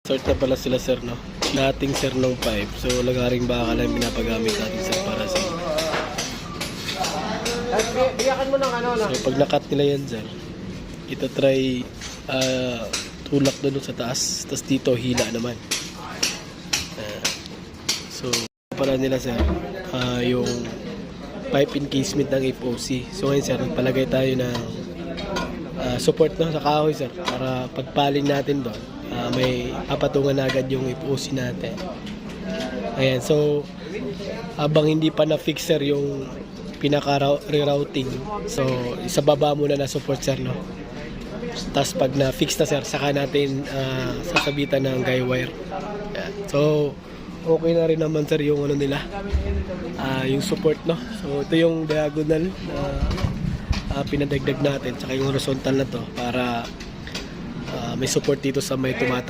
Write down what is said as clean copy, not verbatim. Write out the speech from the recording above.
Start na pala sila sir, no? Dating sir ng pipe. So lagaring baka lang pinapagamit natin sir para sa Biyakan mo ng ano. So pag nakat nila yan sir, ito try tulak doon sa taas. Tapos dito hila naman. So pala nila sir, yung pipe encasement ng FOC. So ngayon sir, nagpalagay tayo ng support no, sa kahoy sir. Para pagpaling natin doon, may papatungan agad yung FOC natin. Ayan, so habang hindi pa na-fix sir yung pinaka-rerouting, so isa baba muna na support sir no. Tapos pag na-fix na sir, saka natin sasabitan ng guy wire. Ayan. So okay na rin naman sir yung ano nila, yung support no. So ito yung diagonal na pinadagdag natin, saka yung horizontal na to para may support dito sa may tumatawid.